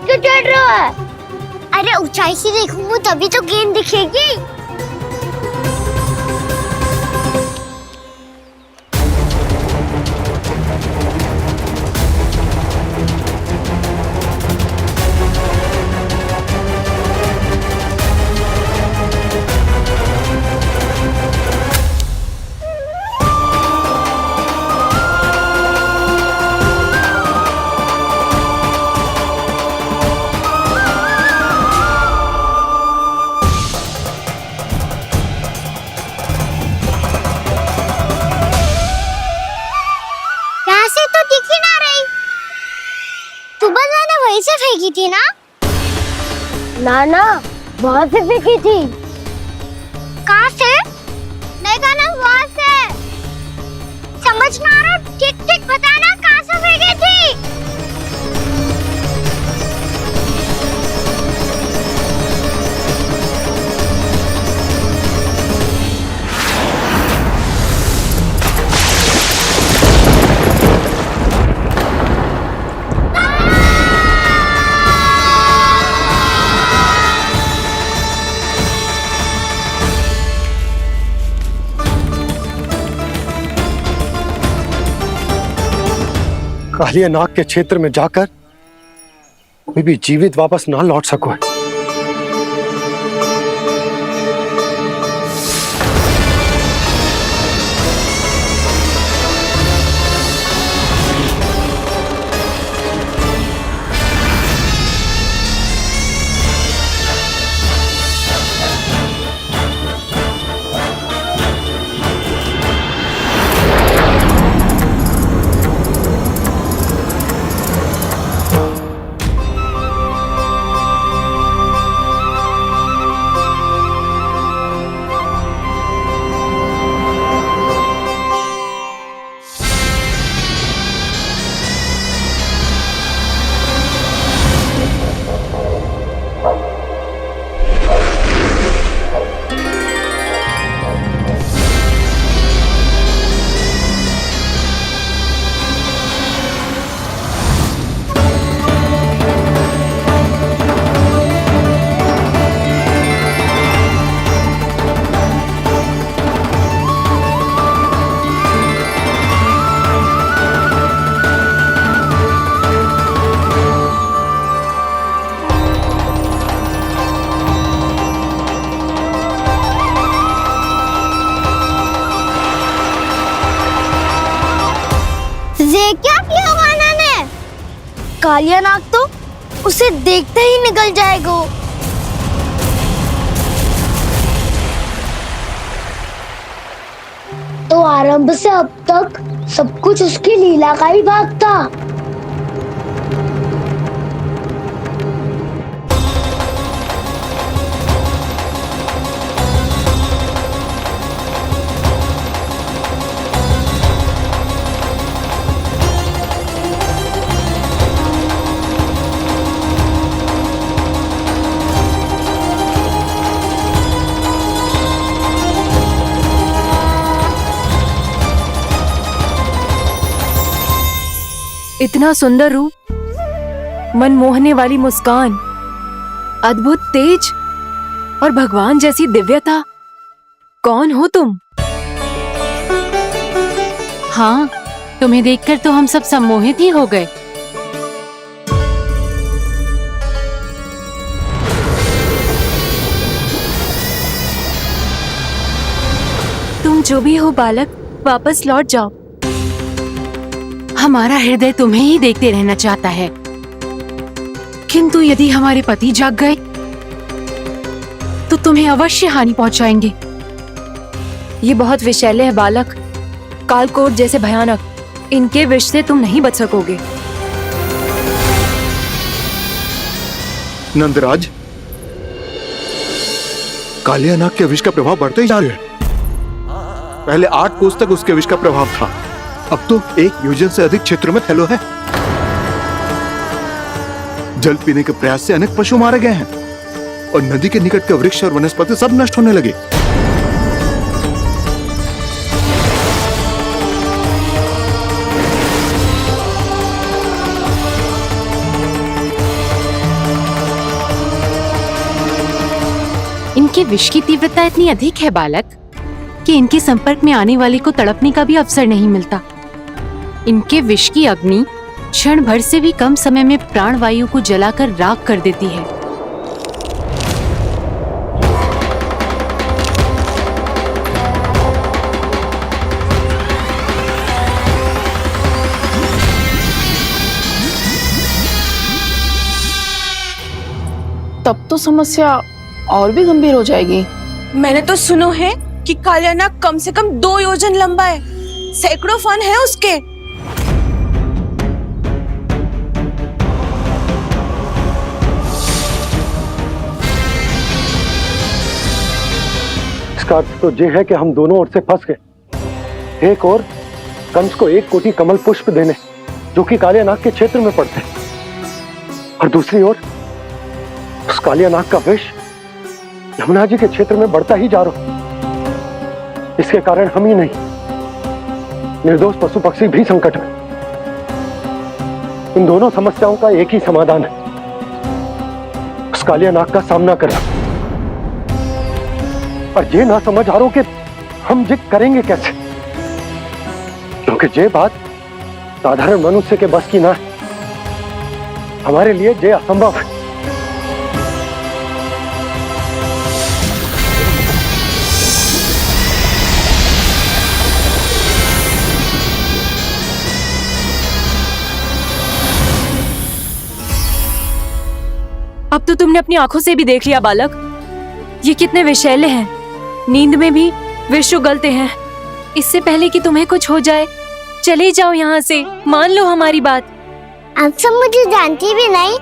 क्यों चढ़ रहा है? अरे ऊंचाई से देखूंगा तभी तो गेंद दिखेगी। से फेंकी थी ना? ना वहां से फेंकी थी। कहाँ से? नहीं ना वहां से। समझ में आ रहा? ठीक ठीक बताना कहाँ से फेंकी थी? कालिया नाग के क्षेत्र में जाकर कोई भी जीवित वापस ना लौट सको। ये क्या किया वाना ने? कालिया नाग तो उसे देखते ही निकल जाएगा। तो आरंभ से अब तक सब कुछ उसकी लीला का ही भाग था। इतना सुंदर रूप, मन मोहने वाली मुस्कान, अद्भुत तेज और भगवान जैसी दिव्यता। कौन हो तुम? हाँ, तुम्हें देखकर तो हम सब सम्मोहित ही हो गए। तुम जो भी हो बालक, वापस लौट जाओ। हमारा हृदय तुम्हें ही देखते रहना चाहता है, किंतु यदि हमारे पति जाग गए तो तुम्हें अवश्य हानि पहुंचाएंगे। ये बहुत विषैले है बालक, कालकोट जैसे भयानक। इनके विष से तुम नहीं बच सकोगे। नंदराज, कालिया नाग के विष का प्रभाव बढ़ते ही जा रहा है। पहले 8 कोस तक उसके विष का प्रभाव था, अब तो 1 योजन से अधिक क्षेत्र में फैलो है। जल पीने के प्रयास से अनेक पशु मारे गए हैं और नदी के निकट के वृक्ष और वनस्पति सब नष्ट होने लगे। इनके विष की तीव्रता इतनी अधिक है बालक कि इनके संपर्क में आने वाले को तड़पने का भी अवसर नहीं मिलता। इनके विष की अग्नि क्षण भर से भी कम समय में प्राणवायु को जलाकर राख कर देती है। तब तो समस्या और भी गंभीर हो जाएगी। मैंने तो सुनो है कि कालियानाग कम से कम 2 योजन लंबा है, सैकड़ों फन है उसके। इसका अर्थ तो ये है कि हम दोनों ओर से फंस गए। एक और कंस को 1 कोटि कमल पुष्प देने जो कि कालियानाग के क्षेत्र में पड़ते हैं, और दूसरी ओर उस कालियानाग का विष यमुना जी के क्षेत्र में बढ़ता ही जा रहा। इसके कारण हम ही नहीं, निर्दोष पशु पक्षी भी संकट में। इन दोनों समस्याओं का एक ही समाधान है, उस कालियानाग का सामना करना। और ये ना समझ आ रहा कि हम ये करेंगे कैसे, क्योंकि ये बात साधारण मनुष्य के बस की ना है। हमारे लिए ये असंभव है। अब तो तुमने अपनी आंखों से भी देख लिया बालक, ये कितने विषैले हैं। नींद में भी विष उगलते हैं। इससे पहले कि तुम्हें कुछ हो जाए, चले जाओ यहाँ से, मान लो हमारी बात। आप सब मुझे जानती भी नहीं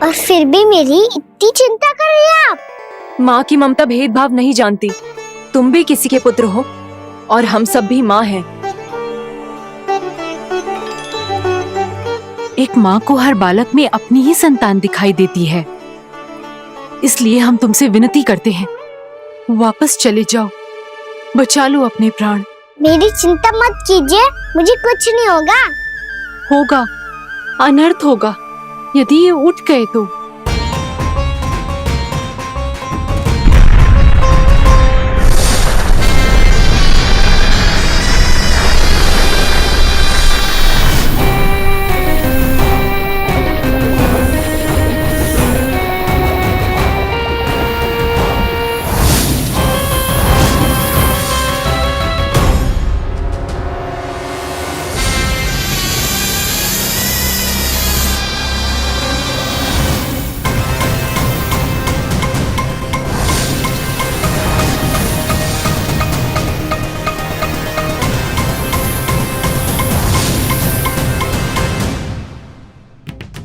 और फिर भी मेरी इतनी चिंता कर रही हैं आप। माँ की ममता भेदभाव नहीं जानती। तुम भी किसी के पुत्र हो और हम सब भी माँ हैं। एक माँ को हर बालक में अपनी ही संतान दिखाई देती है, इसलिए हम तुमसे विनती करते हैं, वापस चले जाओ, बचा लो अपने प्राण। मेरी चिंता मत कीजिए, मुझे कुछ नहीं होगा। होगा, अनर्थ होगा यदि ये उठ गए तो।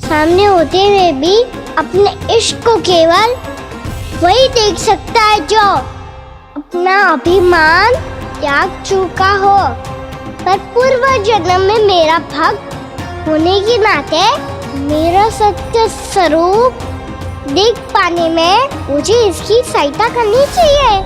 सामने होते हुए भी अपने इश्क को केवल वही देख सकता है जो अपना अभिमान त्याग चुका हो। पर पूर्व जन्म में मेरा भक्त होने के नाते मेरा सत्य स्वरूप देख पाने में मुझे इसकी सहायता करनी चाहिए।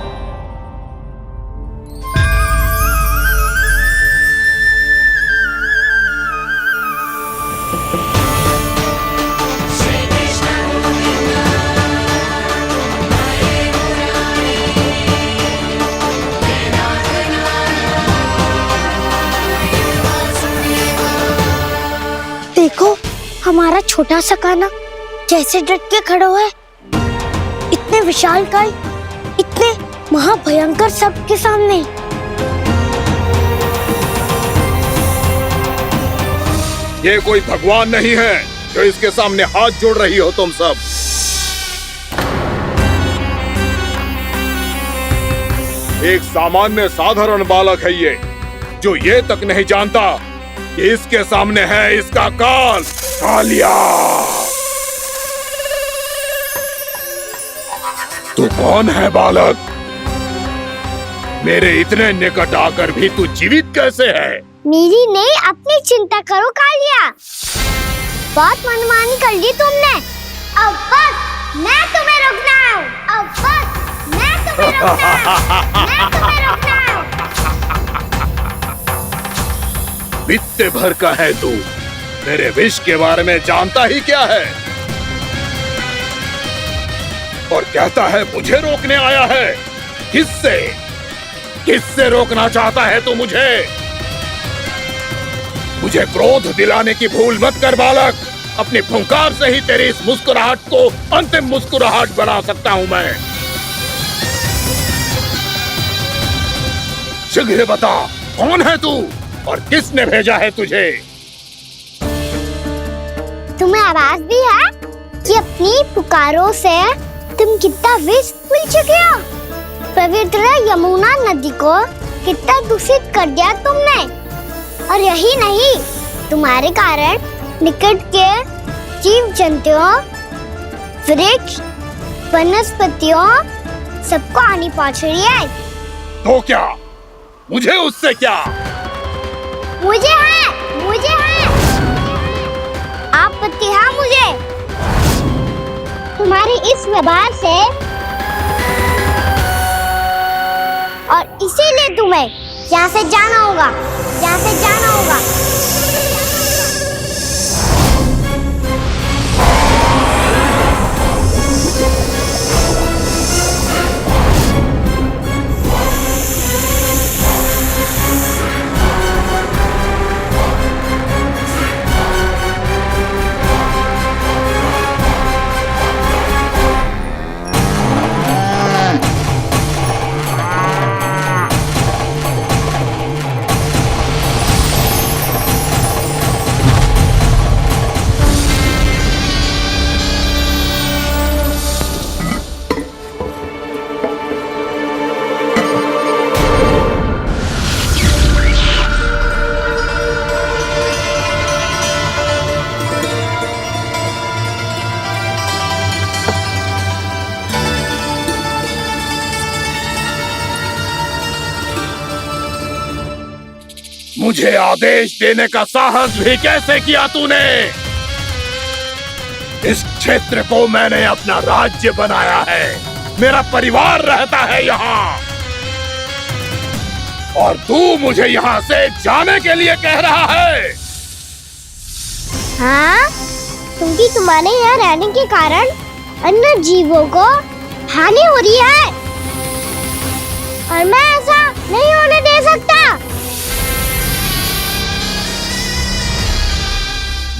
देखो हमारा छोटा सा कान्हा कैसे डट के खड़ा है, इतने विशालकाय, इतने महाभयंकर सबके सामने। ये कोई भगवान नहीं है जो इसके सामने हाथ जोड़ रही हो तुम सब। एक सामान्य साधारण बालक है ये, जो ये तक नहीं जानता कि इसके सामने है इसका काल कालिया। तू कौन है बालक? मेरे इतने निकट आकर भी तू जीवित कैसे है? मेरी नहीं, अपनी चिंता करो कालिया। बहुत मनमानी कर ली तुमने। अब बस मैं तुम्हें रोकना हूँ। अब बस मैं तुम्हें रोकना हूँ। मैं तुम्हें रोकना हूँ। बित्ते भर का है तू, मेरे विष के बारे में जानता ही क्या है? और कहता है मुझे रोकने आया है। किससे? किससे रोकना चाहता है तू मुझे? मुझे क्रोध दिलाने की भूल मत कर बालक। अपनी फुंकार से ही तेरी इस मुस्कुराहट को अंतिम मुस्कुराहट बना सकता हूं मैं। शीघ्र बता, कौन है तू और किसने भेजा है तुझे? तुम्हें आवाज भी है कि अपनी पुकारों से तुम कितना विष भूल चुके हो। पवित्र यमुना नदी को कितना दूषित कर दिया तुमने। और यही नहीं, तुम्हारे कारण निकट के जीव जंतुओं, वृक्ष, वनस्पतियों सबको हानि पहुंच रही है। तो क्या? मुझे उससे क्या? मुझे है आपत्ति है मुझे तुम्हारी इस व्यवहार से, और इसीलिए तुम्हें यहाँ से जाना होगा। मुझे आदेश देने का साहस भी कैसे किया तूने? इस क्षेत्र को मैंने अपना राज्य बनाया है, मेरा परिवार रहता है यहाँ, और तू मुझे यहाँ से जाने के लिए कह रहा है? हाँ, क्योंकि तुम्हारे यहाँ रहने के कारण अन्य जीवों को हानि हो रही है, और मैं ऐसा नहीं होने दे सकता।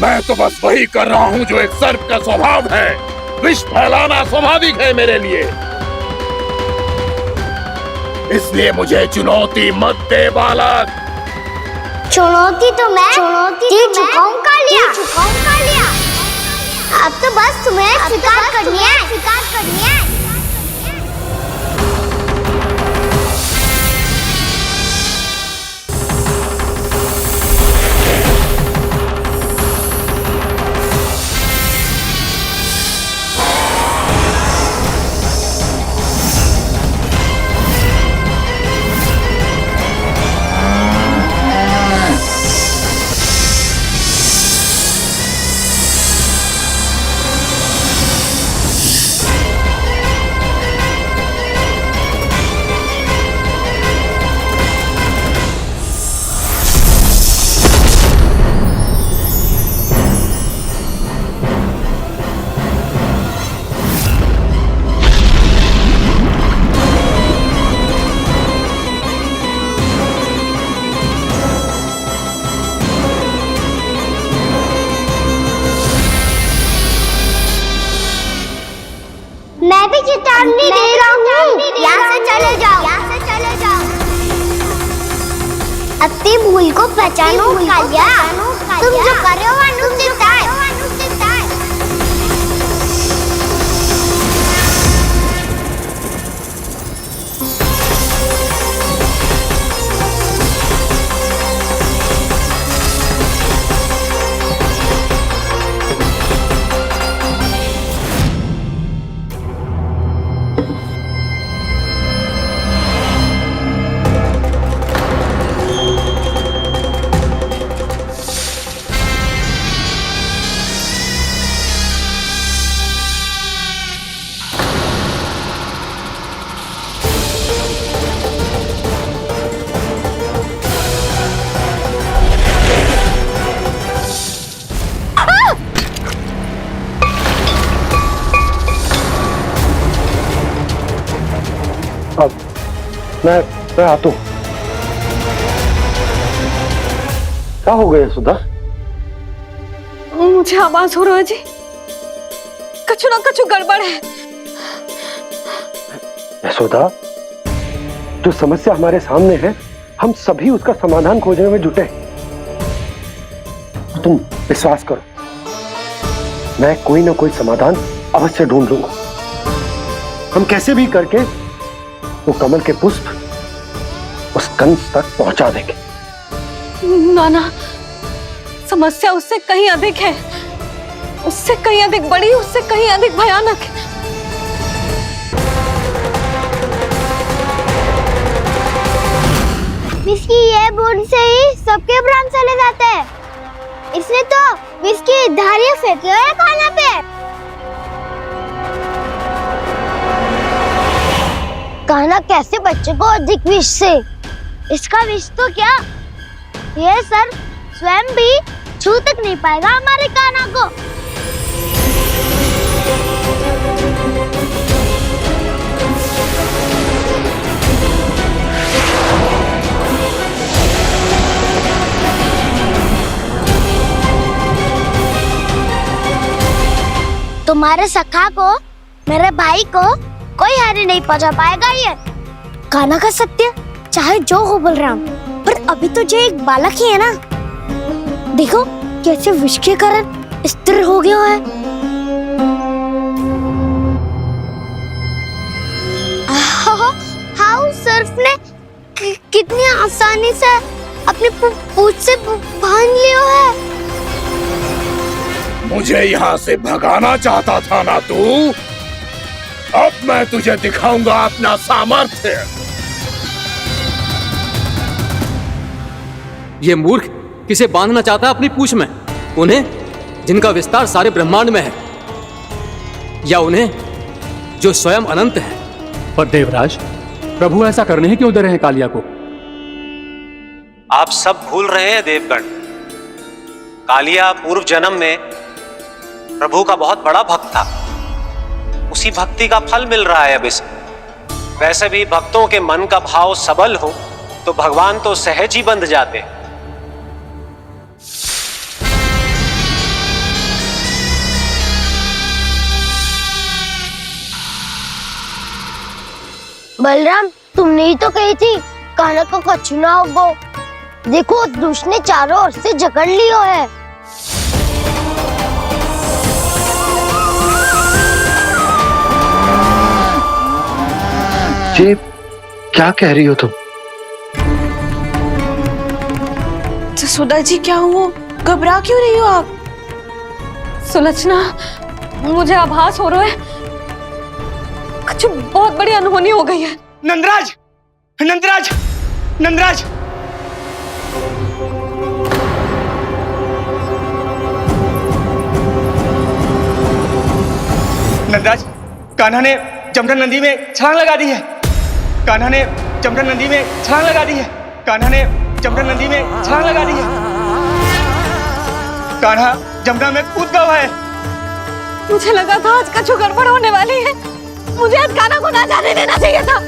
मैं तो बस वही कर रहा हूँ जो एक सर्प का स्वभाव है। विष फैलाना स्वाभाविक है मेरे लिए, इसलिए मुझे चुनौती मत दे बालक। चुनौती तो मैं दे चुका हूँ कालिया। अब तो बस तुम्हें स्वीकार करनी है। मैं भी चेतावनी दे रहा हूँ, यहाँ से चले जाओ। अपनी भूल को पहचानो कालिया, तुम जो कर रहे हो अनुचित है। अब मैं आता हूं। क्या हो गया सुधा? मुझे आवाज हो रहा है जी, कछु ना कछु गड़बड़ है। यशोदा, जो समस्या हमारे सामने है हम सभी उसका समाधान खोजने में जुटे हैं। तुम विश्वास करो, मैं कोई ना कोई समाधान अवश्य ढूंढ लूंगा। हम कैसे भी करके वो कमल के पुष्प उस कंस तक पहुंचा देंगे। नाना, समस्या उससे कहीं अधिक है, उससे कहीं अधिक बड़ी, उससे कहीं अधिक भयानक है। विस्की ये बूंद से ही सबके प्राण चले जाते हैं। इसने तो विस्की धारियां फेंके हुए खाना पे। कान्हा कैसे बच्चे को अधिक विष से? इसका विष तो क्या, ये सर स्वयं भी छू तक नहीं पाएगा हमारे कान्हा को। तुम्हारे सखा को, मेरे भाई को कोई हानि नहीं पहुंचा पाएगा। ये कान्हा का सत्य चाहे जो हो बलराम, पर अभी तो जो एक बालक ही है ना। देखो कैसे विष के कारण स्थिर हो गया है। हाउ सर्फ ने कितनी आसानी से अपनी पूंछ से बांध लिया है। मुझे यहाँ से भगाना चाहता था ना तू? अब मैं तुझे दिखाऊंगा अपना सामर्थ्य। ये मूर्ख किसे बांधना चाहता है अपनी पूंछ में? उन्हें जिनका विस्तार सारे ब्रह्मांड में है, या उन्हें जो स्वयं अनंत है? पर देवराज, प्रभु ऐसा करने ही क्यों दे रहे हैं कालिया को? आप सब भूल रहे हैं देवगण, कालिया पूर्व जन्म में प्रभु का बहुत बड़ा भक्त था। उसी भक्ति का फल मिल रहा है अब इसे। वैसे भी भक्तों के मन का भाव सबल हो तो भगवान तो सहज ही बंध जाते। बलराम, तुमने ही तो कही थी कान्हा को कछु ना होगो। देखो दुष्ट ने चारों ओर से जकड़ लियो है। ये क्या कह रही हो तुम? सुधा जी, क्या हुआ? घबरा क्यों रही हो आप? सुलक्षणा, मुझे आभास हो रहा है कुछ बहुत बड़ी अनहोनी हो गई है। नंदराज, नंदराज, नंदराज! नंदराज, कान्हा ने जमदग्नि नदी में छलांग लगा दी है। कान्हा ने जमदग्नि नदी में छलांग लगा दी है। कान्हा ने जमदग्नि नदी में छलांग लगा दी है। कान्हा जमुना में कूद गया है। मुझे लगा था आज कछु गड़बड़ होने वाली है। मुझे आज कान्हा को ना जाने देना चाहिए था।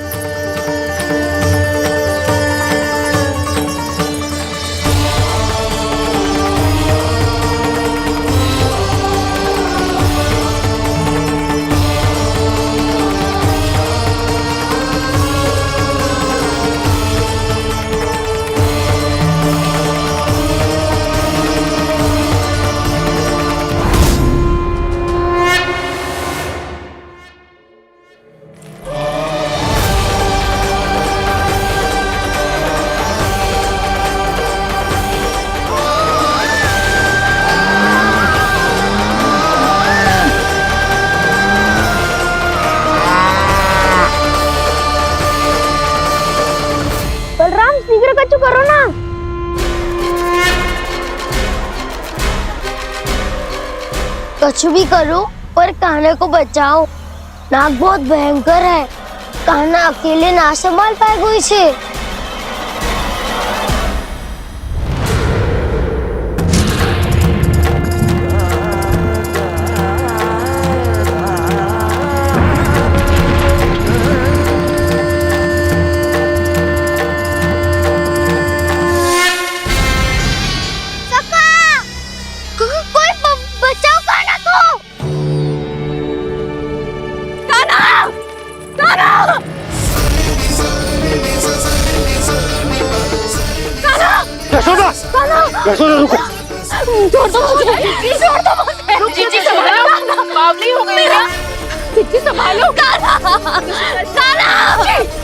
कछु करो ना। कछु भी करो पर कान्हा को बचाओ। नाग बहुत भयंकर है, कान्हा अकेले ना संभाल पाएगा इसे। यशोदा रुको। छोड़ दो मुझे, छोड़ दो मुझे। जीजी संभालो, बावली हो गई क्या? जीजी संभालो। कान्हा, कान्हा।